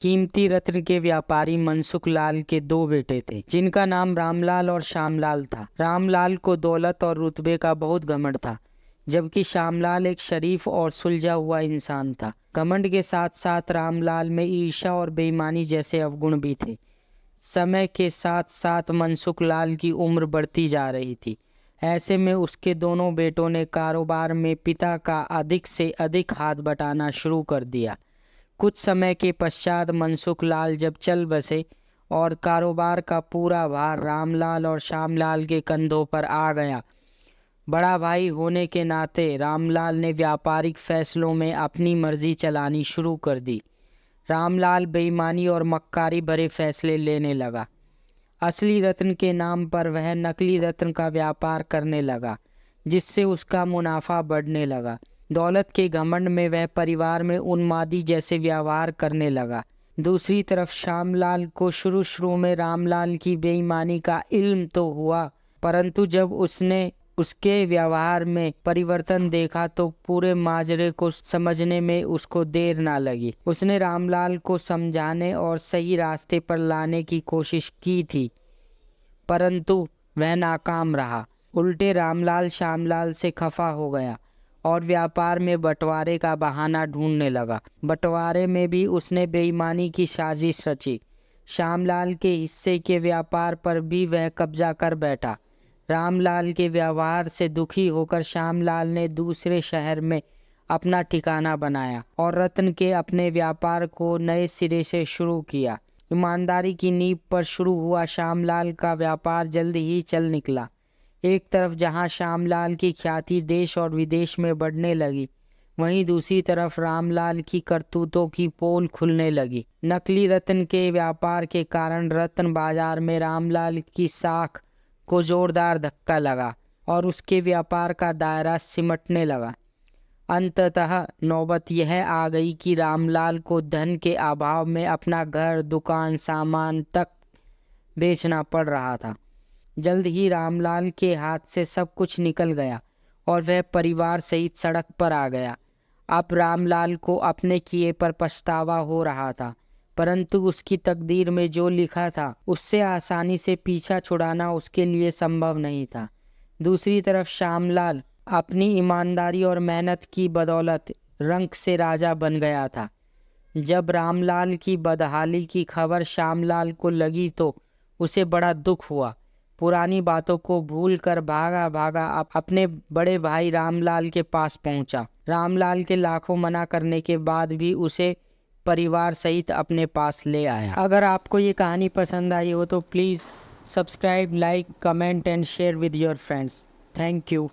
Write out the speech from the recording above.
कीमती रत्न के व्यापारी मनसुख लाल के दो बेटे थे, जिनका नाम रामलाल और श्यामलाल था। रामलाल को दौलत और रुतबे का बहुत घमंड था, जबकि श्यामलाल एक शरीफ और सुलझा हुआ इंसान था। घमंड के साथ साथ रामलाल में ईर्ष्या और बेईमानी जैसे अवगुण भी थे। समय के साथ साथ मनसुख लाल की उम्र बढ़ती जा रही थी। ऐसे में उसके दोनों बेटों ने कारोबार में पिता का अधिक से अधिक हाथ बटाना शुरू कर दिया। कुछ समय के पश्चात मनसुख लाल जब चल बसे और कारोबार का पूरा भार रामलाल और श्यामलाल के कंधों पर आ गया। बड़ा भाई होने के नाते रामलाल ने व्यापारिक फैसलों में अपनी मर्जी चलानी शुरू कर दी। रामलाल बेईमानी और मक्कारी भरे फैसले लेने लगा। असली रत्न के नाम पर वह नकली रत्न का व्यापार करने लगा, जिससे उसका मुनाफा बढ़ने लगा। दौलत के घमंड में वह परिवार में उन्मादी जैसे व्यवहार करने लगा। दूसरी तरफ श्यामलाल को शुरू में रामलाल की बेईमानी का इल्म तो हुआ, परंतु जब उसने उसके व्यवहार में परिवर्तन देखा तो पूरे माजरे को समझने में उसको देर ना लगी। उसने रामलाल को समझाने और सही रास्ते पर लाने की कोशिश की थी, परंतु वह नाकाम रहा। उल्टे रामलाल श्यामलाल से खफा हो गया और व्यापार में बंटवारे का बहाना ढूंढने लगा। बंटवारे में भी उसने बेईमानी की साजिश रची। श्यामलाल के हिस्से के व्यापार पर भी वह कब्जा कर बैठा। रामलाल के व्यवहार से दुखी होकर श्यामलाल ने दूसरे शहर में अपना ठिकाना बनाया और रत्न के अपने व्यापार को नए सिरे से शुरू किया। ईमानदारी की नींव पर शुरू हुआ श्यामलाल का व्यापार जल्द ही चल निकला। एक तरफ जहां श्यामलाल की ख्याति देश और विदेश में बढ़ने लगी, वहीं दूसरी तरफ रामलाल की करतूतों की पोल खुलने लगी। नकली रत्न के व्यापार के कारण रत्न बाजार में रामलाल की साख को जोरदार धक्का लगा और उसके व्यापार का दायरा सिमटने लगा। अंततः नौबत यह आ गई कि रामलाल को धन के अभाव में अपना घर, दुकान, सामान तक बेचना पड़ रहा था। जल्द ही रामलाल के हाथ से सब कुछ निकल गया और वह परिवार सहित सड़क पर आ गया। अब रामलाल को अपने किए पर पछतावा हो रहा था, परंतु उसकी तकदीर में जो लिखा था उससे आसानी से पीछा छुड़ाना उसके लिए संभव नहीं था। दूसरी तरफ श्यामलाल अपनी ईमानदारी और मेहनत की बदौलत रंक से राजा बन गया था। जब रामलाल की बदहाली की खबर श्यामलाल को लगी तो उसे बड़ा दुख हुआ। पुरानी बातों को भूलकर भागा भागा अपने बड़े भाई रामलाल के पास पहुंचा। रामलाल के लाखों मना करने के बाद भी उसे परिवार सहित अपने पास ले आया। अगर आपको ये कहानी पसंद आई हो तो please subscribe, like, comment and share with your friends. Thank you.